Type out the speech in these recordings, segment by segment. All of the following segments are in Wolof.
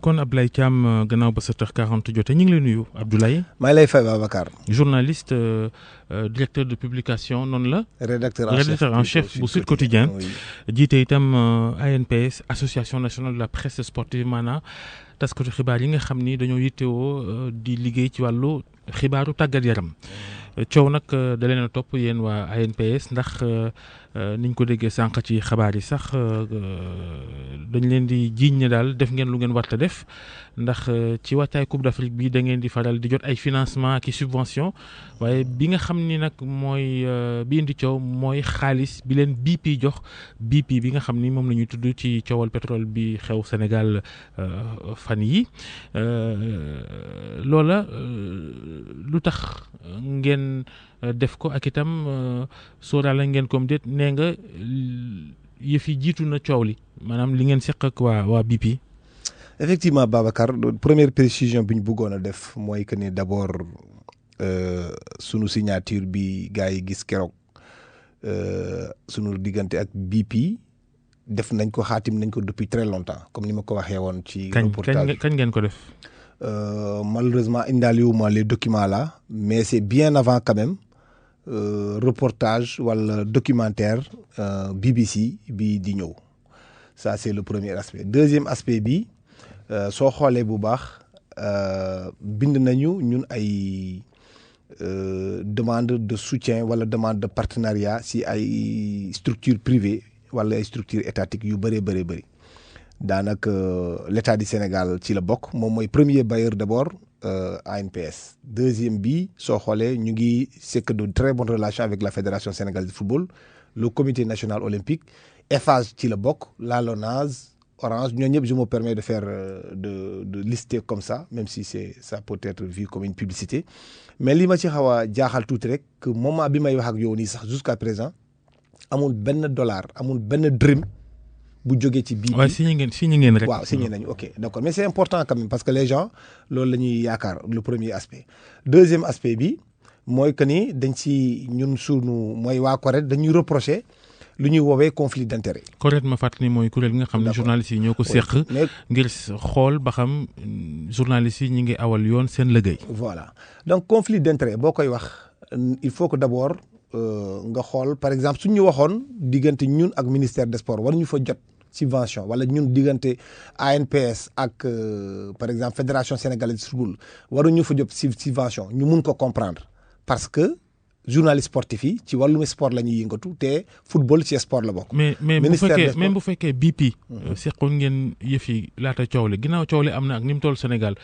kon Abdoulaye Thiam gannaaw ba 7h40 jotee ñu ngi lay nuyu Abdoulaye. maa ngi lay fay Babacar. journaliste directeur de publication noonu la. rédacteur en chef bu Sud Quotidien. jiite itam ANPS association nationale de la presse sportive maanaam taskatu xibaar yi nga xam ni dañoo yittewoo di liggéey ci wàllu xibaaru tàggat yaram. coow nag da leen a topp yéen waa ANPS ndax niñ ko déggee sànq ci xabaar yi sax dañ leen di jiiñ ne daal def ngeen lu ngeen warta def ndax ci wàccaay Coupe d'Afrique bi da ngeen di faral di jot ay financement ak i subvention waaye bi nga xam ni nag mooy bi indi coow mooy xaalis bi leen BP jox BP bi nga xam ni moom la ñuy tudd ci coowal pétrole bi xew Sénégal fan yi loola lu tax ngeen def ko ak itam sóoraale ngeen comme déet nee nga yëf yi jiitu na coow li maanaam li ngeen seq ak waa BP. effectivement Babacar première précision bi ñu bëggoon a def mooy que ni d'abord sunu signature bi gars yi gis keroog sunu diggante ak BP def nañ ko xaatim nañ ko depuis très longtemps comme ni ma ko waxee woon. ci reportage kañ ngeen ko def. Malheureusement indaaliwuma les documents là mais c'est bien avant quand même reportage wala documentaire BBC bi di ñëw ça c'est le premier aspect. Deuxième aspect bi soo xoolee bu baax bind nañu ñun ay demande de soutien wala demande de partenariat si ay structures privées wala ay structures étatiques yu bëree bëri. daanaka l'État du Sénégal ci la bokk moom mooy premier bailleur d'abord ANPS. deuxième bi soo xoolee ñu ngi sekk de très bonnes relations avec la Fédération sénégalaise de football le comité national olympique Eiffage ci la bokk la LONASE Orange ñooñu ñëpp je me permets de faire de lister comme ça même si ça peut être vu comme une publicité mais li ma ci xaw a jaaxal tuuti rek que moment bi may wax ak yow nii sax jusqu'à présent amul benn dollar amul benn dërëm bu jógee ci bii. waaw signé ngeen rek. waaw signé nañu ok d'accord mais c'est important quand même parce que les gens loolu la ñuy yaakaar le premier aspect. deuxième aspect bi mooy que ni dañ ci ñun sunu mooy waa CORED dañuy reprocher lu ñuy woowee conflit d'intérêt. CORED ma fàttali mooy kuréel gi nga xam ne journalistes yi ñoo ko seq. ngir xool ba xam journalistes yi ñi ngi awal yoon seen liggéey. voilà donc conflit d'intérêt boo koy wax il faut que d'abord nga xool par exemple suñu waxoon diggante ñun ak ministère des sports war ñu fa jot. subvention wala ñun diggante ANPS ak par exemple fédération sénégalaise de football waruñu fa jot subvention ñu mun ko comprendre parce que journaliste sportif yi ci wàllum sport la ñuy yëngatu te football ci sport la bokk. mais bu fekkee BP. seqoon ngeen yëf yi laata coow li ginnaaw coow li am na ak ni mu toll Sénégal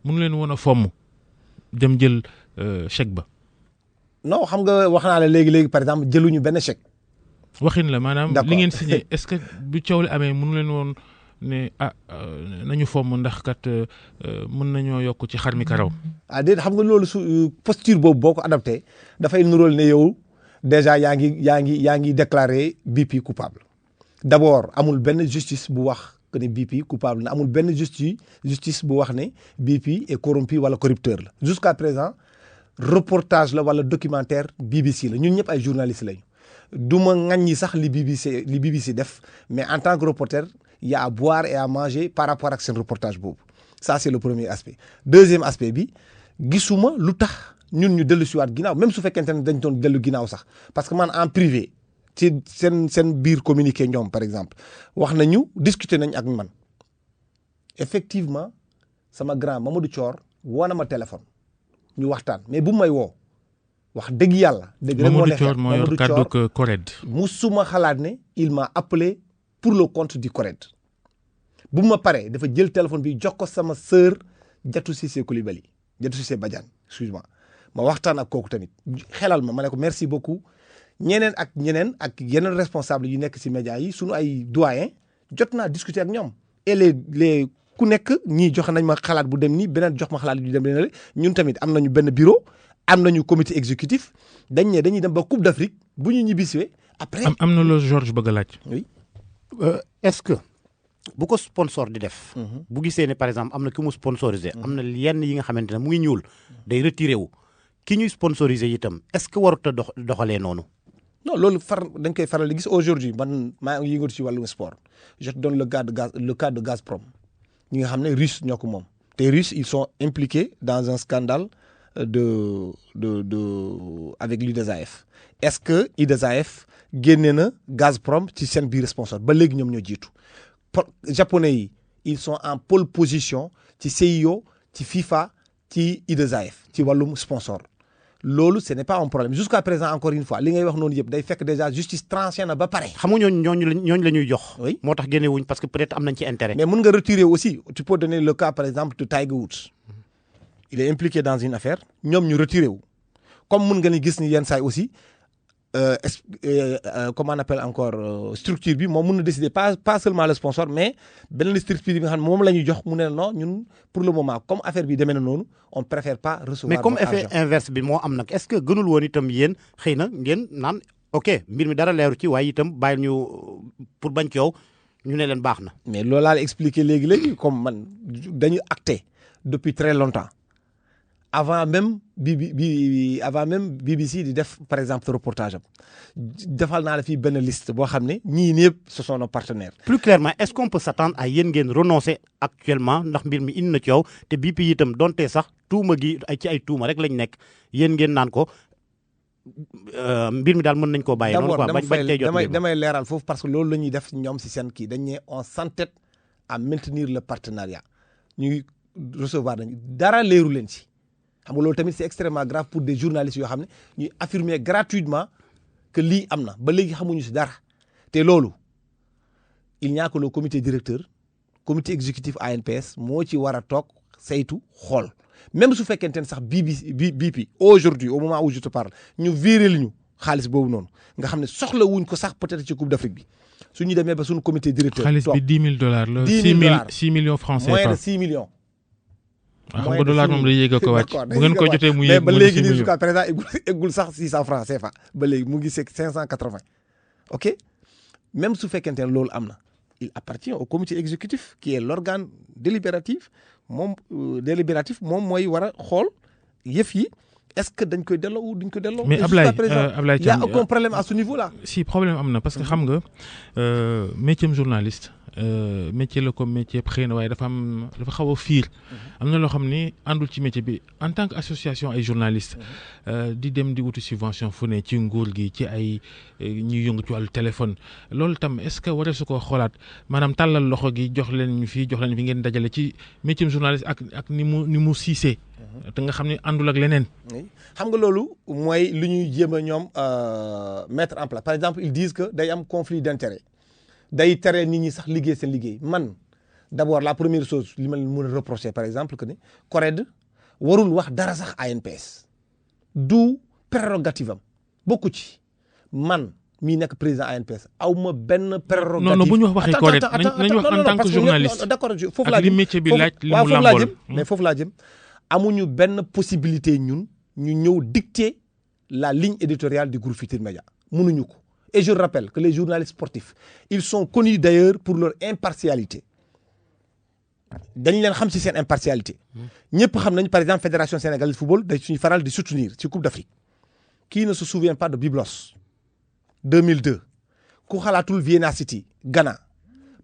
mënu leen woon a fomm dem jël chèque ba. non xam nga wax naa la léegi par exemple jëluñu benn chèque. waxin la maanaam li ngeen signé est-ce que bu coow li amee mënu leen woon ne nañu fomm ndax kat mën nañoo yokk ci xar mi karaw. déedéet xam nga loolu su posture boobu boo ko adopté dafay nuróol ne yow déjà yaa ngi déclaré BP coupable d'abord amul benn justice bu wax que ne BP coupable na amul benn justice bu wax ne BP est corrompu wala corrupteur la jusqu'à présent reportage la wala documentaire BBC la ñun ñëpp ay journalistes lañu. du ma ŋaññi sax li BBC def mais en tant que reporter il y a à boire et à manger par rapport ak seen reportage boobu ça c'est le premier aspect. deuxième aspect bi gisuma lu tax ñun ñu dellu siwaat ginnaaw même su fekkente ne dañ doon dellu ginnaaw sax parce que man en privé ci seen biir communiqué ñoom par exemple wax nañu discuter nañ ak man effectivement sama grand Mamadou Thior woo na ma téléphone ñu waxtaan mais bu may woo wax dëgg yàlla. dëgg rek moo neex Mamadou Thior mooy CORED. musuma xalaat ne il m'a appelé pour le compte du CORED bu ma paree dafa jël téléphone bi jox ko sama sœur Diatou Cissé Coulibaly Diatou Cissé Badiane excuse-moi ma waxtaan ak kooku tamit xelal ma ne ko merci beaucoup ñeneen ak yeneen responsable yu nekk ci médias yi sunu ay doyen jot naa discuter ak ñoom et les ku nekk ñii joxe nañ ma xalaat bu dem nii beneen jox ma xalaat yu dem ne ñun tamit am nañu benn bureau. am nañu comité exécutif dañuy dem ba Coupe d'Afrique bu ñu ñibbisee après. am na loolu Georges bëgg a laaj. oui. est-ce que bu ko sponsor di def. bu gisee ne par exemple am na ki mu sponsorisé. am na yenn yi nga xamante ne mu ngi ñuul day retiré wu ki ñuy sponsorisé itam est-ce que warut a doxalee noonu. non loolu dañ koy faral di gis aujourd'hui man maa ngi yëngatu ci wàllum sport je te donne le cas de Gazprom ñi nga xam ne Russes ñoo ko moom te Russes ils sont impliqués dans un scandale avec l'UDSAF. Est-ce que UDSAF génne na Gazprom ci seen biir sponsor ba léegi ñoom ñoo jiitu japonais yi ils sont en pole position ci CIO ci FIFA ci UDSAF ci wàllum sponsor loolu ce n'est pas un problème jusqu'à présent encore une fois li ngay wax noonu yëpp day fekk déjà justice tranché na ba pare. xam nga ñooñu la ñuy jox. oui moo tax génne wuñ parce que peut-être am nañ ci intérêt. mais mën nga retirer aussi tu peux donner le cas par exemple de Tiger Woods il est impliqué dans une affaire ñoom ñu retiré wu comme mën nga ni gis ni yenn saa yi aussi comment on appelle encore structure bi moom mën na décider pas seulement le sponsor mais beneen structure bi nga xam ne moom la ñuy jox mu ne non ñun pour le moment comme affaire bi demee na noonu on préfère pas recevoir. mais comme effet inverse bi moo am nag est-ce que gënul woon itam yéen xëy na ngeen naan ok mbir mi dara leeru ci waaye itam bàyyil ñu pour bañ coow ñu ne leen baax na. mais loolu laa la expliqué léegi comme man dañu acté depuis très longtemps. Avant même BBC di def par exemple reportage am defal naa la fii benn liste boo xam ne ñii ñëpp ce sont nos partenaires. plus clairement est-ce qu'on peut s'attendre à yéen ngeen renoncer actuellement ndax mbir mi indi na coow te BP itam donte sax tuuma gi ci ay tuuma rek lañ nekk yéen ngeen naan ko mbir mi daal mën nañ koo bàyyi. noonu quoi bañ tey jot damay leeral foofu parce que loolu la ñuy def ñoom si seen kii dañ ne on s'entête à maintenir le partenariat ñuy recevoir nañu dara leeru leen ci. xam nga loolu tamit c'est extrêmement grave pour des journalistes yoo xam ne ñuy affirmer gratuitement que lii am na ba léegi xamuñu si dara te loolu il n'y a que le comité directeur comité exécutif ANPS moo ci war a toog saytu xool même su fekkente ne sax BP aujourd'hui au moment où je te parle ñu viré li ñu xaalis boobu noonu nga xam ne soxla wuñ ko sax peut-être ci Coupe d'Afrique bi su ñu demee ba suñu comité directeur. xaalis bi $10,000 la. 6 millions francs CFA. moins de 6 millions. xam nga dollar moom day yéeg a ko wàcc bu ngeen ko jotee mu yéeg mais ba léegi nii jusqu'à présent eggul sax 600 francs CFA ba léegi mu ngi 580 ok même su fekkente ne loolu am na il appartient au comité exécutif qui est l'organe délibératif moom mooy war a xool yëf yi est-ce que dañ koy delloo ou duñ ko delloo. mais Ablaye Thiam il y a aucun problème à ce niveau là. si problème am na parce que xam nga métier journaliste. métier la comme métier xëy na waaye dafa xaw a fiir am na loo xam ni àndul ci métier bi en tant que association ay journalistes di dem di wuti subvention fu ne ci nguur gi ci ay ñuy yëngu ci wàllu téléphone loolu tam est-ce que waree su ko xoolaat maanaam tàllal loxo gi jox leen fi ngeen dajale ci métier journaliste ak ni mu siisee te nga xam ne àndul ak leneen. xam nga loolu mooy lu ñuy jéem a ñoom mettre en place par exemple ils disent que day am conflit d'intérêt. day tere nit ñi sax liggéey seen liggéey man d'abord la première chose li ma leen mën a reprocher par exemple que ne CORED warul wax dara sax ANPS du prérogative am bokku ci man mii nekk président ANPS aw ma benn prérogative. non bu ñu waxee CORED nañu wax en tant que journaliste. d'accord foofu laa jëm ak li métier bi laaj li mu làmbool mais foofu laa jëm amuñu benn possibilité ñun ñu ñëw dicter la ligne éditoriale du groupe Futurs Médias mënuñu ko. Et je rappelle que les journalistes sportifs ils sont connus d'ailleurs pour leur impartialité dañ leen xam ci seen impartialité ñëpp xam nañ par exemple fédération sénégalaise de football day suñu faral di soutenir ci Coupe d'Afrique qui ne se souvient pas de Byblos 2002 ku xalaatul Vienna City Ghana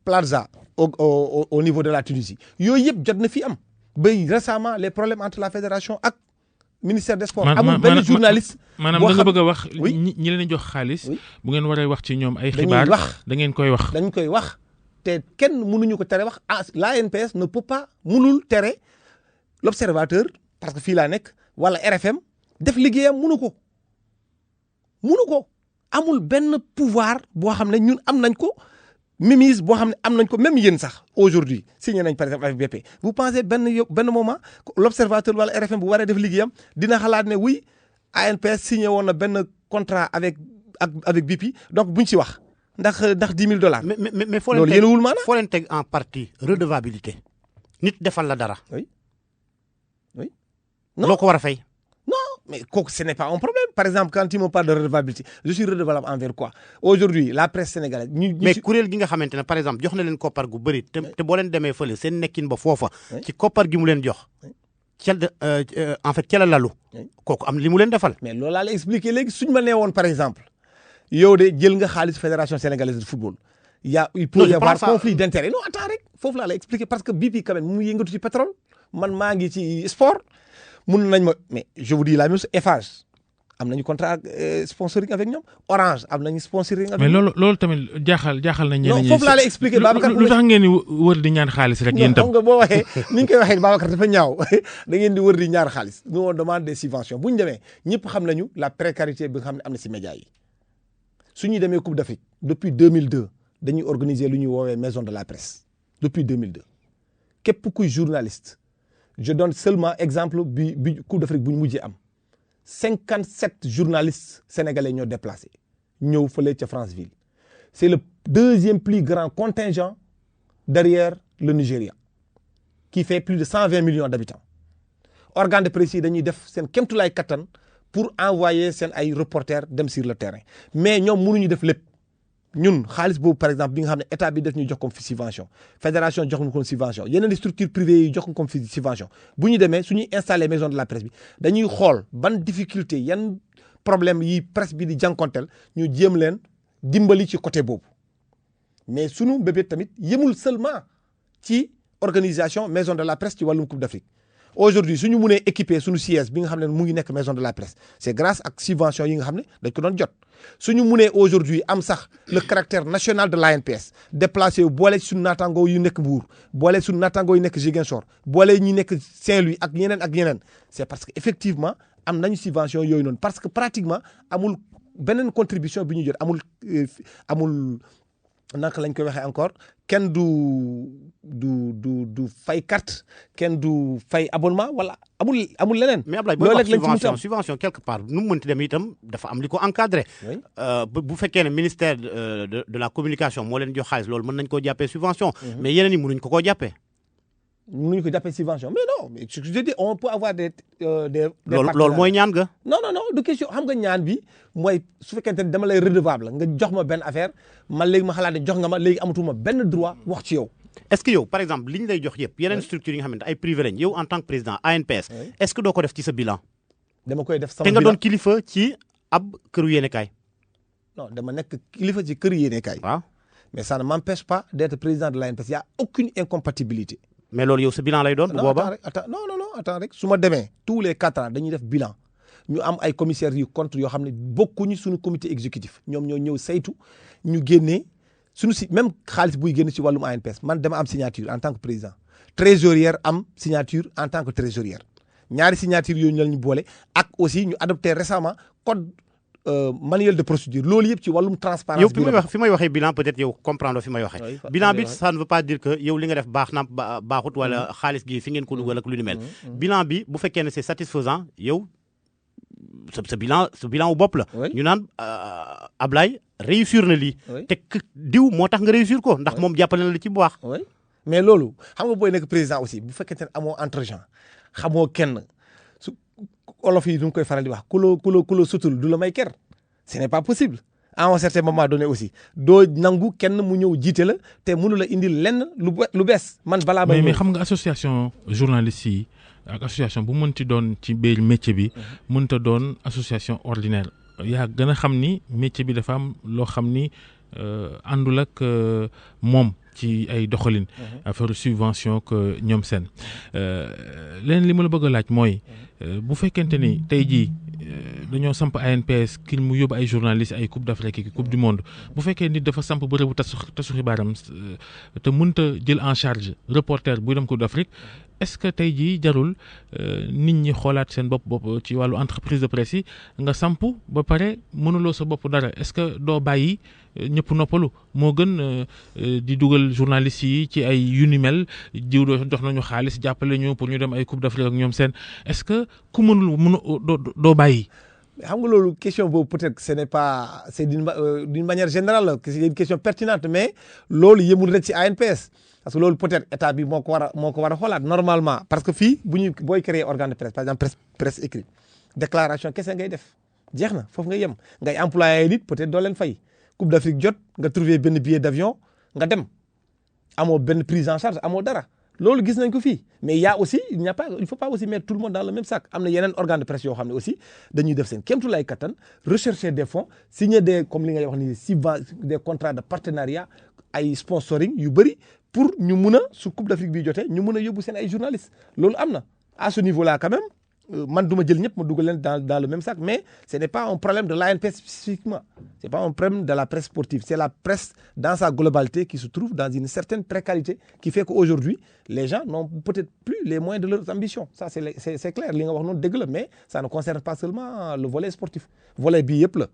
Plaza au niveau de la Tunisie yooyu yëpp jot na fi am ba récemment les problèmes entre la fédération ak ministère des sports amul benn journaliste. maanaam da nga bëgg a wax. ñi leen jox xaalis. bu ngeen waree wax ci ñoom ay xibaar da ngeen koy wax. dañ koy wax te kenn mënuñu ko tere wax l'ANPS ne peut pas mënul tere l'observateur parce que fii laa nekk wala RFM def liggéeyam mënu ko amul benn pouvoir boo xam ne ñun am nañ ko mémise boo xam ne am nañ ko même yéen sax aujourd'hui signé nañ par exemple avec BP vous pensez benn moment l'observateur wala RFM bu waree def liggéeyam dina xalaat ne oui ANPS signé woon na benn contrat avec BP donc buñ ci wax ndax $10,000. mais foo loolu yéenewul maanaam foo leen teg en partie redevabilité nit defal la dara. oui non loo ko war a fay. mais kooku ce n'est pas un problème par exemple quand tu me parles de redevabilité je suis redevable envers quoi aujourd'hui la presse sénégalaise. mais kuréel gi nga xamante ne par exemple jox na leen koppar gu bëri te boo leen demee fële seen nekkin ba foofa. ci koppar gi mu leen jox. en fait ca la lalu. kooku am li mu leen defal. mais loolu laa la expliqué léegi suñu ma nee woon par exemple yow de jël nga xaalis fédération sénégalaise de football. il peut y avoir conflit d'intérêt non attends rek foofu laa lay expliquer parce que BP quand même mu yëngatu ci pétrole man maa ngi ci sport mun nañ ma mais je vous dis la même chose Eiffage am nañu contrat sponsoring avec ñoom Orange am nañu sponsoring avec mais loolu tamit jaaxal nañ ñeneen ñi. non foofu laa lay expliquer Babacar. lu tax ngeen di wër di ñaan xaalis rek yéen tam. xam nga boo waxee ni ñu koy waxee Babacar dafa ñaaw da ngeen di wër di ñaar xaalis nous on demande des subventions bu ñu demee ñëpp xam nañu la précarité bi nga xam ne am na si médias yi su ñuy demee Coupe d'Afrique depuis 2002 dañuy organiser lu ñuy woowee maison de la presse depuis 2002 képp kuy journaliste je donne seulement exemple bi Coupe d'Afrique bu ñu mujjee am 57 journalistes sénégalais ñoo déplacé ñëw fële ca Franceville c'est le deuxième plus grand contingent derrière le Nigeria qui fait plus de 120 millions d'habitants organe de presse yi dañuy def seen kéemtulaay kattan pour envoyer seen ay reporters dem sur le terrain mais ñoom mënuñu def lépp ñun xaalis boobu par exemple bi nga xam ne état bi def ñu jox comme subvention fédération jox ñu comme subvention yeneen di structures privées yi jox ñu comme subvention bu ñu demee suñuy installer maison de la presse bi dañuy xool ban difficulté yan problème yi presse bi di jànkonteel ñu jéem leen dimbali ci côté boobu mais sunu bébé tamit yemul seulement ci organisation maison de la presse ci wàllum Coupe d'Afrique aujourd'hui suñu mënee équiper suñu siège bi nga xam ne mu ngi nekk maison de la presse c'est grâce ak subvention yi nga xam ne dañ ko doon jot suñu mënee aujourd'hui am sax le caractère national de l'ANPS déplacé wu boole suñu naataangoo yu nekk Mbour boole suñu naataangoo yu nekk Ziguinchor boole ñi nekk Saint-Louis ak ñeneen c'est parce que effectivement am nañu subvention yooyu noonu parce que pratiquement amul beneen contribution bi ñu jot amul naka lañ koy waxee encore kenn du fay carte kenn du fay abonnement wala amul leneen. mais Ablaye booy wax subvention quelque part nu mu mënti dem itam dafa am li ko encadré. bu fekkee ne ministère de la communication moo leen jox xaalis loolu mën nañ koo jàppee subvention. mais yeneen yi mënuñ ko koo jàppee. mënuñu ko jàppee subvention mais non mais je dis on peut avoir des loolu mooy ñaan nga. non du question xam nga ñaan bi mooy su fekkente ne dama lay redevable nga jox ma benn affaire man léegi ma xalaat ne jox nga ma léegi amatuma benn droit wax ci yow. est-ce que yow par exemple li ñu lay jox yëpp yeneen structures yi nga xamante ay privé lañ yow en tant que président ANPS est-ce que doo ko def ci sa bilan. dama koy def sama te nga doon kilifa ci ab këru yéenekaay. non dama nekk kilifa ci këru yéenekaay. waaw mais ça ne m'empêche pas d'être président de l'ANPS. Il y a aucune incompatibilité. mais loolu yow sa bilan lay doon. bu boobaa attends rek su ma demee tous les 4 ans dañuy def bilan ñu am ay commissaires yu compte yoo xam ne bokkuñu suñu comité exécutif ñoom ñoo ñëw saytu ñu génnee suñu si même xaalis buy génn ci wàllum ANPS man dama am signature en tant que président trésorière am signature en tant que trésorière ñaari signature yooyu ñu boole ak aussi ñu adopté récemment code manuel de procédure loolu yëpp ci wàllum transparence. yow fi may waxee bilan peut-être yow comprendre fi may waxee. bilan bi ça ne veut pas dire que yow li nga def baax na baaxut wala xaalis gi fi ngeen ko dugal ak lu ni mel. bilan bi bu fekkee ne c'est satisfaisant yow sa bilan wu bopp la. ñu naan Ablaye réussir na lii. te diw moo tax nga réussir ko ndax moom jàppale na la ci bu baax. mais loolu xam nga booy nekk président aussi bu fekkente ne amoo entregent xamoo kenn. olof yi du koy faral di wax ku la sutul du la may ker ce n'est pas possible à un certain moment donné aussi doo nangu kenn mu ñëw jiite la te mënu la indil lenn lu bees man balaa may mais xam nga association journalistes yi ak association bu mënti doon ci biir métier bi mënta doon association ordinaire yaa gën a xam ni métier bi dafa am loo xam ni àndul ak moom ci ay doxalin affaire subvention que ñoom seen leen li ma la bëgg a laaj mooy bu fekkente ni tey jii dañoo samp ANPS ki mu yóbbu ay journalistes ay coupe d'Afrique ak coupe du monde bu fekkee nit dafa samp bërëbu tasu xibaaram te mënta jël en charge reporter buy dem coupe d'Afrique est-ce que tey jii jarul nit ñi xoolaat seen bopp ci wàllu entreprise de presse yi nga samp ba pare mënuloo sa bopp dara est-ce que doo bàyyi ñëpp noppalu moo gën di dugal journalistes yi ci ay yu ni mel jiw jox nañu xaalis jàppale ñu pour ñu dem ay coupe d'Afrique ak ñoom seen est-ce que ku mënul doo bàyyi. xam nga loolu question boobu peut-être ce n'est pas c'est d'une manière générale c'est une question pertinente mais loolu yemul rek ci ANPS. parce que loolu peut-être état bi moo ko war a xoolaat normalement parce que fii booy créer organe de presse par exemple presse écrite déclaration kese ngay def jeex na foofu nga yem ngay employé nit peut-être doo leen fay Coupe d'Afrique jot nga trouver benn billet d'avion nga dem amoo benn prise en charge amoo dara loolu gis nañ ko fii mais y a aussi il faut pas aussi mettre tout le monde dans le même sac am na yeneen organe de presse yoo xam ne aussi dañuy def seen kéemtulaay kattan rechercher des fonds signer des comme li ngay wax ni des contrats de partenariat ay sponsoring yu bëri pour ñu mun a su Coupe d'Afrique bi jotee ñu mun a yóbbu seen ay journalistes loolu am na à ce niveau là quand même man du ma jël ñëpp ma dugal leen dans le même sac mais ce n'est pas un problème de l'ANPS spécifiquement c'est pas un problème de la presse sportive c'est la presse dans sa globalité qui se trouve dans une certaine précarité qui fait qu'aujourd'hui les gens n'ont peut-être plus les moyens de leurs ambitions ça c'est clair li nga wax noonu dëgg la mais ça ne concerne pas seulement le volet sportif volet bi yëpp la.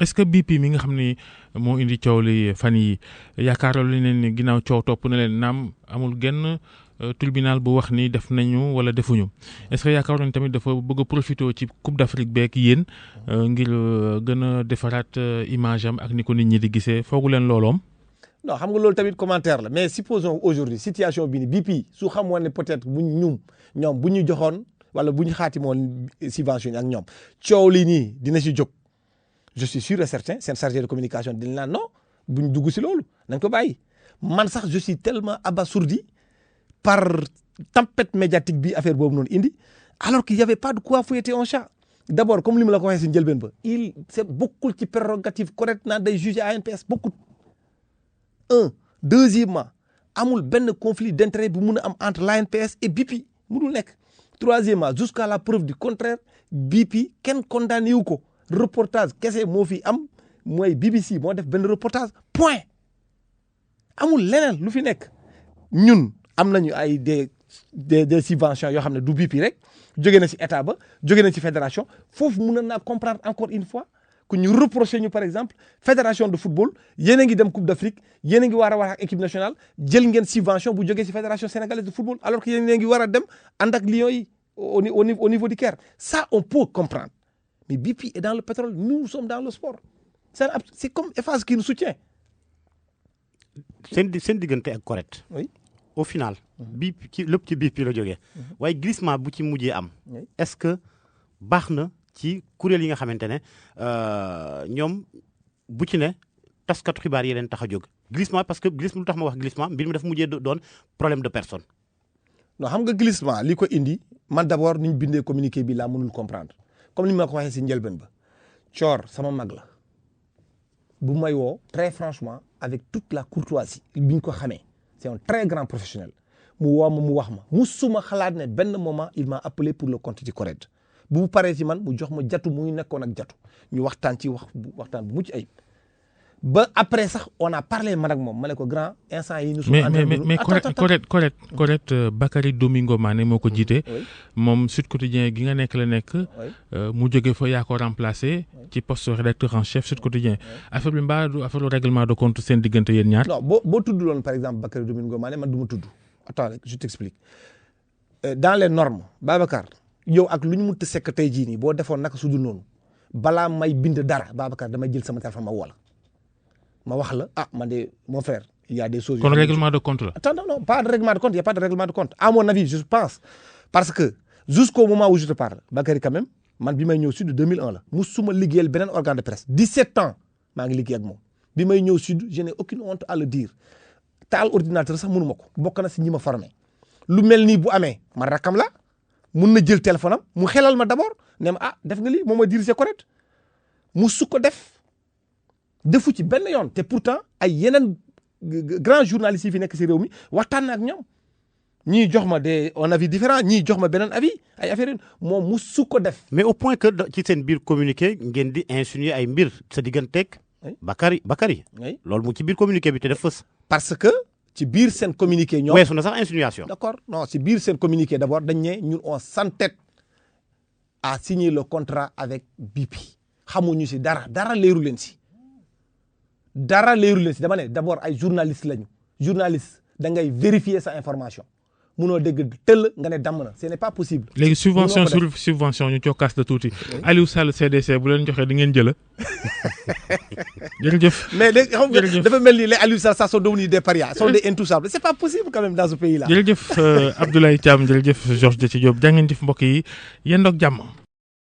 est-ce que BP mi nga xam ni moo indi coow li fan yi yaakaaroon nañ leen ni ginnaaw coow topp na leen naam amul genn tribunal bu wax ni def nañu wala defuñu est-ce que yaakaaroon nañ tamit dafa bëgg a profité ci Coupe d'Afrique beeg yéen ngir gën a defaraat image am ak ni ko nit ñi di gisee foogu leen looloom. non xam nga loolu tamit commentaire la mais supposons aujourd'hui situation bi ni BP su xamoon ne peut-être ñoom bu ñu joxoon wala bu ñu xaatimoon subvention ak ñoom coow lii nii dina si jóg. je suis sûr et certain seen chargé de communication dina naan non bu ñu dugg si loolu nañ ko bàyyi man sax je suis tellement abasourdi par tempête médiatique bi affaire boobu noonu indi alors qu'il y avait pas de quoi fouetter un chat d'abord comme li ma la ko waxee si njëlbeen ba c'est bokkul ci prérogative correcte naan day juger ANPS bokkul deuxièmement amul benn conflit d'intérêt bu mun a am entre l'ANPS et BP munul nekk troisièmement jusqu'à la preuve du contraire BP kenn condamné wu ko reportage kese moo fi am mooy BBC moo def benn reportage point amul leneen lu fi nekk ñun am nañu ay des subventions yoo xam ne du BP rek jóge na ci état ba jóge na ci fédération foofu mën naa comprendre encore une fois que ñu reproché ñu par exemple fédération de football yéen a ngi dem Coupe d'Afrique yéen a ngi war a wax ak équipe nationale jël ngeen subvention bu jógee ci fédération sénégalaise de football alors que yéen a ngi war a dem ànd ak Lions yi au niveau du Caire ça on peut comprendre. Mais BP est dans le pétrole, nous sommes dans le sport. C'est comme Eiffage qui nous soutient. seen diggante ak correct. Oui. Au final. BP ci lépp ci BP la jógee. waaye glissement bu ci mujjee am. est-ce que baax na ci kuréel yi nga xamante ne ñoom bu ci ne taskatu xibaar yi leen tax a jóg glissement parce que glissement lu tax ma wax glissement mbir mi dafa mujjee doon problème de personne. non xam nga glissement li ko indi man d'abord ni ñu bindee communiqué bi laa mënul comprendre. comme ni ma ko waxee si njëlbeen ba Thior sama mag la bu may woo très franchement avec toute la courtoisie bi ñu ko xamee c'est un très grand professionnel mu woo ma mu wax ma musuma xalaat ne benn moment il m'a appelé pour le compte du CORED bu paree ci man mu jox ma jatu mu nekkoon ak jatu ñu waxtaan ci waxtaan bu mucc ayib ba après sax on a parlé man ak moom ma ne ko grand instant yi. mais correct Bakary Domingo Mané moo ko jiite. moom Sud Quotidien gi nga nekk la nekk. mu jóge fa yaa ko remplacé. ci poste rédacteur en chef Sud Quotidien. affaire bi mbaa du affaire règlement de compte seen diggante yéen ñaar. non boo tudd loon par exemple Bakary Domingo Mané man du ma tudd. attends je t'explique dans les normes Babacar yow ak lu ñu mënta sekk tey jii nii boo defoon naka su dul noonu balaa may bind dara Babacar damay jël sama téléphone ma woo la ma wax la man de mon frère il y a des choses. kon règlement de compte la. attends non pas de règlement de compte il y a pas de règlement de compte à mon avis je pense parce que jusqu'au moment où je te parle Bakary quand même man bi may ñëw Sud 2001 la musuma liggéeyal beneen organe de presse 17 ans maa ngi liggéey ak moom bi may ñëw Sud je n'ai aucune honte à le dire taal ordinateur sax mënu ma ko bokk na si ñi ma formé lu mel nii bu amee man rakam la mun na jël téléphone am mu xelal ma d'abord ne ma def nga lii moom mooy dire c'est correct mu su ko defu ci benn yoon te pourtant ay yeneen grands journalistes yi fi nekk si réew mi waxtaan na ak ñoom ñii jox ma un avis différent ñii jox ma beneen avis ay affaire moom mu su ko def. mais au point que ci seen biir communiqué ngeen di insinuer ay mbir sa digganteeg. Bakary. loolu mu ci biir communiqué bi te def fës. parce que ci biir seen communiqué ñoom. weesu na sax insinuation. d'accord non ci biir seen communiqué d'abord dañ ne ñun on s'entête à signer le contrat avec BP xamuñu si dara leeru leen si. dara leeru leen si dama ne d'abord ay journaliste lañu journaliste da ngay vérifier sa information munoo dégg tëll nga ne damm na ce n'est pas possible. léegi subvention sur subvention ñu cokkaas la tuuti. Aliou Sall CDC bu leen joxee di ngeen jëla jërëjëf. mais léegi xam nga dafa mel ni les Aliou Sall ça sont devenus des parias sont des intouchables c'est pas possible quand même dans ce pays là. jërëjëf Abdoulaye Thiam jërëjëf Georges Dethié Diop jaa ngeen jëf mbokk yi yéen doog jàmm.